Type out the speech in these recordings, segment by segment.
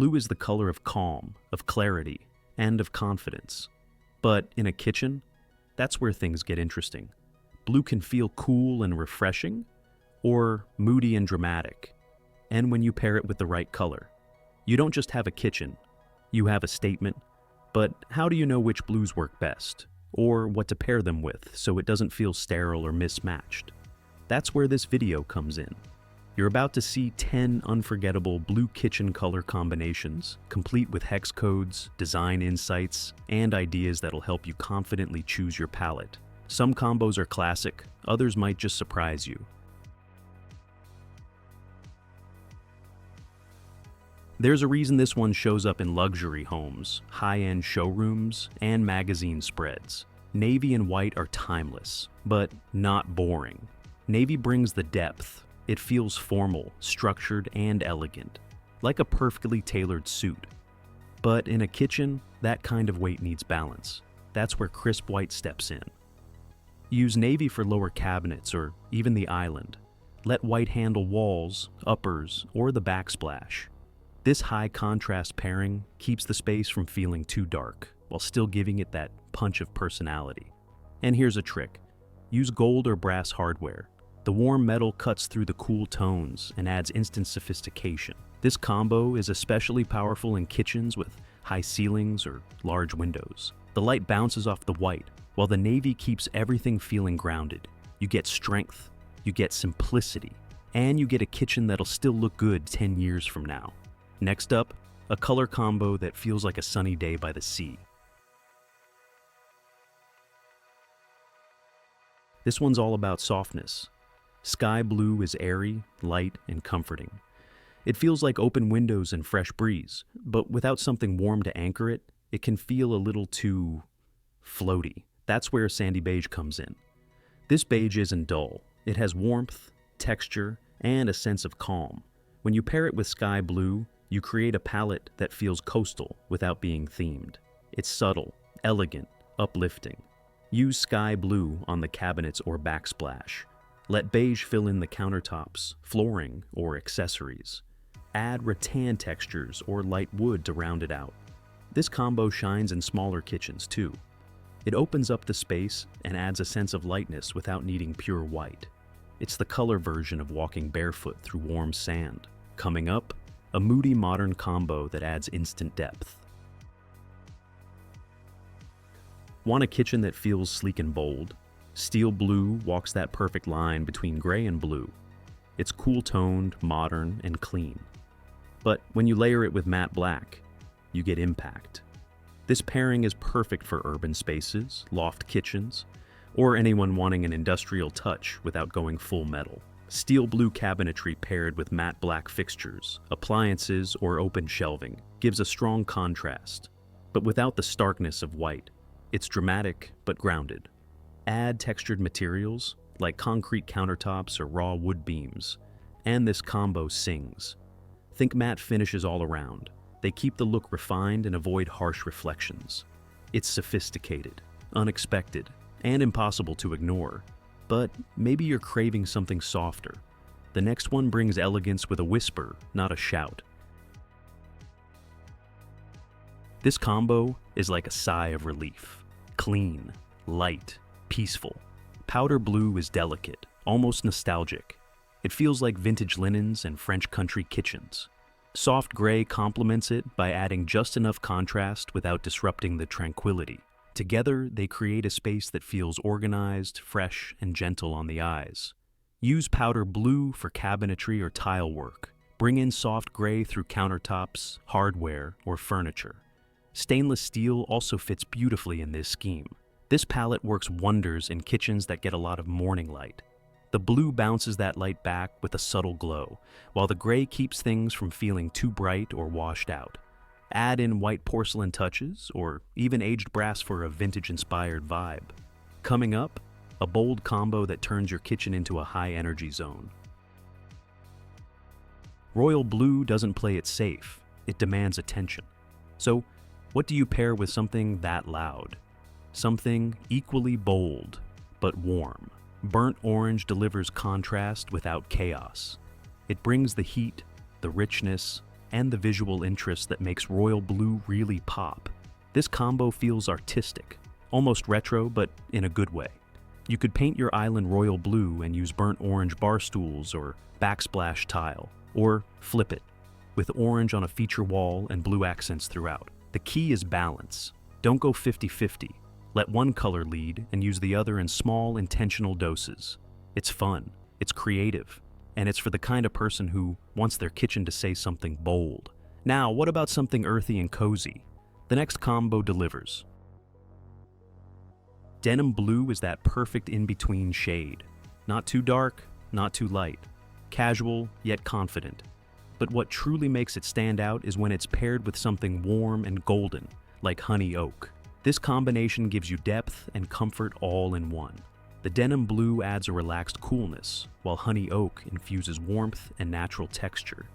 Blue is the color of calm, of clarity, and of confidence. But in a kitchen, that's where things get interesting. Blue can feel cool and refreshing, or moody and dramatic. And when you pair it with the right color, you don't just have a kitchen, you have a statement. But how do you know which blues work best, or what to pair them with so it doesn't feel sterile or mismatched? That's where this video comes in. You're about to see 10 unforgettable blue kitchen color combinations, complete with hex codes, design insights, and ideas that'll help you confidently choose your palette. Some combos are classic, others might just surprise you. There's a reason this one shows up in luxury homes, high-end showrooms, and magazine spreads. Navy and white are timeless, but not boring. Navy brings the depth. It feels formal, structured, and elegant, like a perfectly tailored suit. But in a kitchen, that kind of weight needs balance. That's where crisp white steps in. Use navy for lower cabinets or even the island. Let white handle walls, uppers, or the backsplash. This high contrast pairing keeps the space from feeling too dark, while still giving it that punch of personality. And here's a trick. Use gold or brass hardware. The warm metal cuts through the cool tones and adds instant sophistication. This combo is especially powerful in kitchens with high ceilings or large windows. The light bounces off the white, while the navy keeps everything feeling grounded. You get strength, you get simplicity, and you get a kitchen that'll still look good 10 years from now. Next up, a color combo that feels like a sunny day by the sea. This one's all about softness. Sky blue is airy, light, and comforting. It feels like open windows and fresh breeze, but without something warm to anchor it, it can feel a little too floaty. That's where sandy beige comes in. This beige isn't dull. It has warmth, texture, and a sense of calm. When you pair it with sky blue, you create a palette that feels coastal without being themed. It's subtle, elegant, uplifting. Use sky blue on the cabinets or backsplash. Let beige fill in the countertops, flooring, or accessories. Add rattan textures or light wood to round it out. This combo shines in smaller kitchens too. It opens up the space and adds a sense of lightness without needing pure white. It's the color version of walking barefoot through warm sand. Coming up, a moody modern combo that adds instant depth. Want a kitchen that feels sleek and bold? Steel blue walks that perfect line between gray and blue. It's cool-toned, modern, and clean. But when you layer it with matte black, you get impact. This pairing is perfect for urban spaces, loft kitchens, or anyone wanting an industrial touch without going full metal. Steel blue cabinetry paired with matte black fixtures, appliances, or open shelving gives a strong contrast, but without the starkness of white. It's dramatic but grounded. Add textured materials like concrete countertops or raw wood beams, and this combo sings. Think matte finishes all around. They keep the look refined and avoid harsh reflections. It's sophisticated, unexpected, and impossible to ignore. But maybe you're craving something softer. The next one brings elegance with a whisper, not a shout. This combo is like a sigh of relief. Clean, light, peaceful. Powder blue is delicate, almost nostalgic. It feels like vintage linens and French country kitchens. Soft gray complements it by adding just enough contrast without disrupting the tranquility. Together, they create a space that feels organized, fresh, and gentle on the eyes. Use powder blue for cabinetry or tile work. Bring in soft gray through countertops, hardware, or furniture. Stainless steel also fits beautifully in this scheme. This palette works wonders in kitchens that get a lot of morning light. The blue bounces that light back with a subtle glow, while the gray keeps things from feeling too bright or washed out. Add in white porcelain touches, or even aged brass for a vintage-inspired vibe. Coming up, a bold combo that turns your kitchen into a high-energy zone. Royal blue doesn't play it safe, it demands attention. So, what do you pair with something that loud? Something equally bold, but warm. Burnt orange delivers contrast without chaos. It brings the heat, the richness, and the visual interest that makes royal blue really pop. This combo feels artistic, almost retro, but in a good way. You could paint your island royal blue and use burnt orange bar stools or backsplash tile, or flip it, with orange on a feature wall and blue accents throughout. The key is balance. Don't go 50-50. Let one color lead and use the other in small, intentional doses. It's fun, it's creative, and it's for the kind of person who wants their kitchen to say something bold. Now, what about something earthy and cozy? The next combo delivers. Denim blue is that perfect in-between shade. Not too dark, not too light. Casual, yet confident. But what truly makes it stand out is when it's paired with something warm and golden, like honey oak. This combination gives you depth and comfort all in one. The denim blue adds a relaxed coolness, while honey oak infuses warmth and natural texture.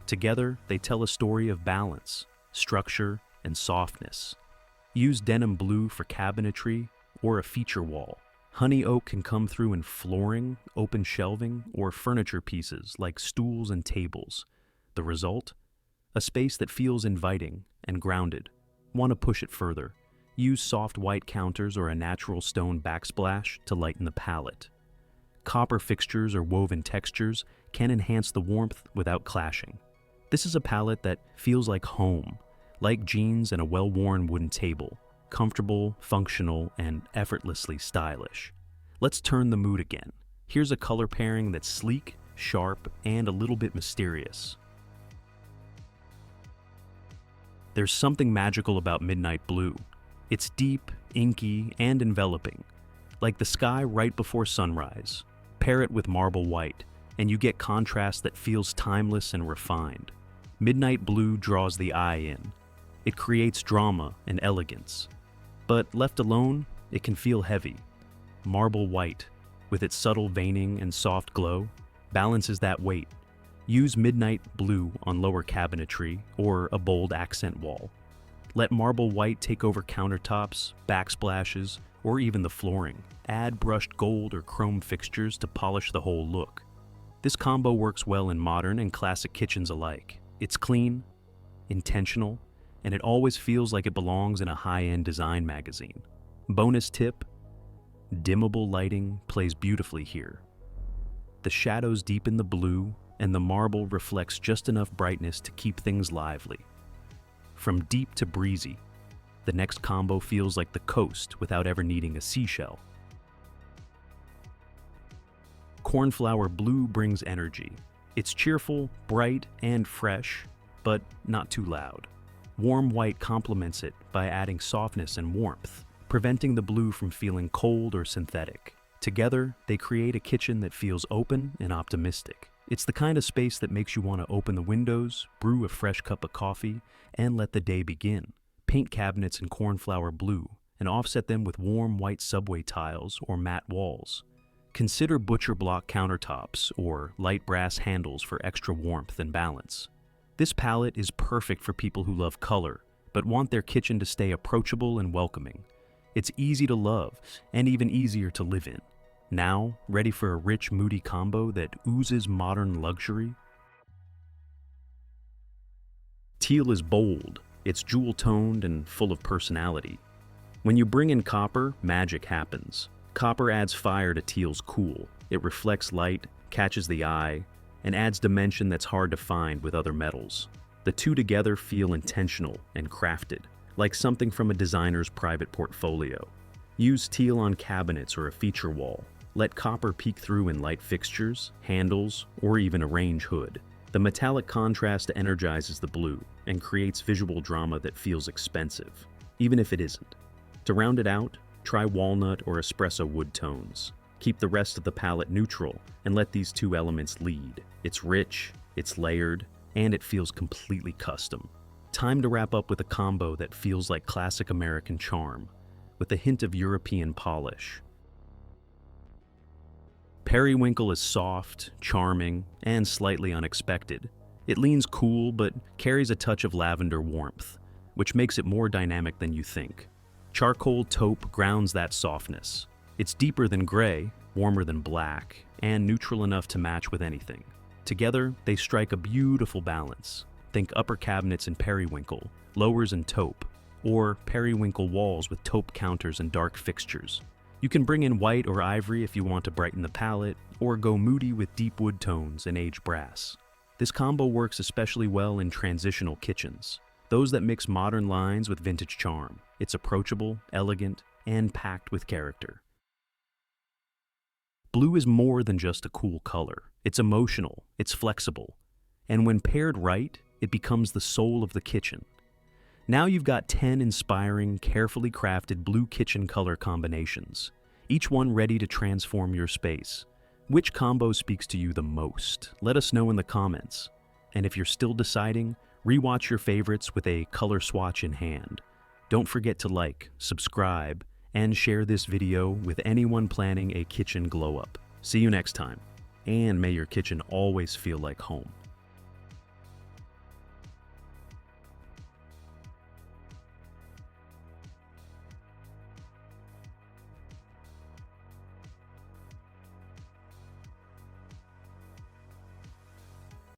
Together, they tell a story of balance, structure, and softness. Use denim blue for cabinetry or a feature wall. Honey oak can come through in flooring, open shelving, or furniture pieces like stools and tables. The result? A space that feels inviting and grounded. Want to push it further? Use soft white counters or a natural stone backsplash to lighten the palette. Copper fixtures or woven textures can enhance the warmth without clashing. This is a palette that feels like home, like jeans and a well-worn wooden table. Comfortable, functional, and effortlessly stylish. Let's turn the mood again. Here's a color pairing that's sleek, sharp, and a little bit mysterious. There's something magical about midnight blue. It's deep, inky, and enveloping, like the sky right before sunrise. Pair it with marble white, and you get contrast that feels timeless and refined. Midnight blue draws the eye in. It creates drama and elegance. But left alone, it can feel heavy. Marble white, with its subtle veining and soft glow, balances that weight. Use midnight blue on lower cabinetry or a bold accent wall. Let marble white take over countertops, backsplashes, or even the flooring. Add brushed gold or chrome fixtures to polish the whole look. This combo works well in modern and classic kitchens alike. It's clean, intentional, and it always feels like it belongs in a high-end design magazine. Bonus tip: dimmable lighting plays beautifully here. The shadows deepen the blue, and the marble reflects just enough brightness to keep things lively. From deep to breezy, the next combo feels like the coast without ever needing a seashell. Cornflower blue brings energy. It's cheerful, bright, and fresh, but not too loud. Warm white complements it by adding softness and warmth, preventing the blue from feeling cold or synthetic. Together, they create a kitchen that feels open and optimistic. It's the kind of space that makes you want to open the windows, brew a fresh cup of coffee, and let the day begin. Paint cabinets in cornflower blue and offset them with warm white subway tiles or matte walls. Consider butcher block countertops or light brass handles for extra warmth and balance. This palette is perfect for people who love color, but want their kitchen to stay approachable and welcoming. It's easy to love, and even easier to live in. Now, ready for a rich, moody combo that oozes modern luxury? Teal is bold, it's jewel-toned and full of personality. When you bring in copper, magic happens. Copper adds fire to teal's cool. It reflects light, catches the eye, and adds dimension that's hard to find with other metals. The two together feel intentional and crafted, like something from a designer's private portfolio. Use teal on cabinets or a feature wall. Let copper peek through in light fixtures, handles, or even a range hood. The metallic contrast energizes the blue and creates visual drama that feels expensive, even if it isn't. To round it out, try walnut or espresso wood tones. Keep the rest of the palette neutral and let these two elements lead. It's rich, it's layered, and it feels completely custom. Time to wrap up with a combo that feels like classic American charm, with a hint of European polish. Periwinkle is soft, charming, and slightly unexpected. It leans cool but carries a touch of lavender warmth, which makes it more dynamic than you think. Charcoal taupe grounds that softness. It's deeper than gray, warmer than black, and neutral enough to match with anything. Together, they strike a beautiful balance. Think upper cabinets in Periwinkle, lowers in Taupe, or Periwinkle walls with Taupe counters and dark fixtures. You can bring in white or ivory if you want to brighten the palette, or go moody with deep wood tones and aged brass. This combo works especially well in transitional kitchens, those that mix modern lines with vintage charm. It's approachable, elegant, and packed with character. Blue is more than just a cool color. It's emotional, it's flexible, and when paired right, it becomes the soul of the kitchen. Now you've got 10 inspiring, carefully crafted blue kitchen color combinations, each one ready to transform your space. Which combo speaks to you the most? Let us know in the comments. And if you're still deciding, rewatch your favorites with a color swatch in hand. Don't forget to like, subscribe, and share this video with anyone planning a kitchen glow-up. See you next time, and may your kitchen always feel like home.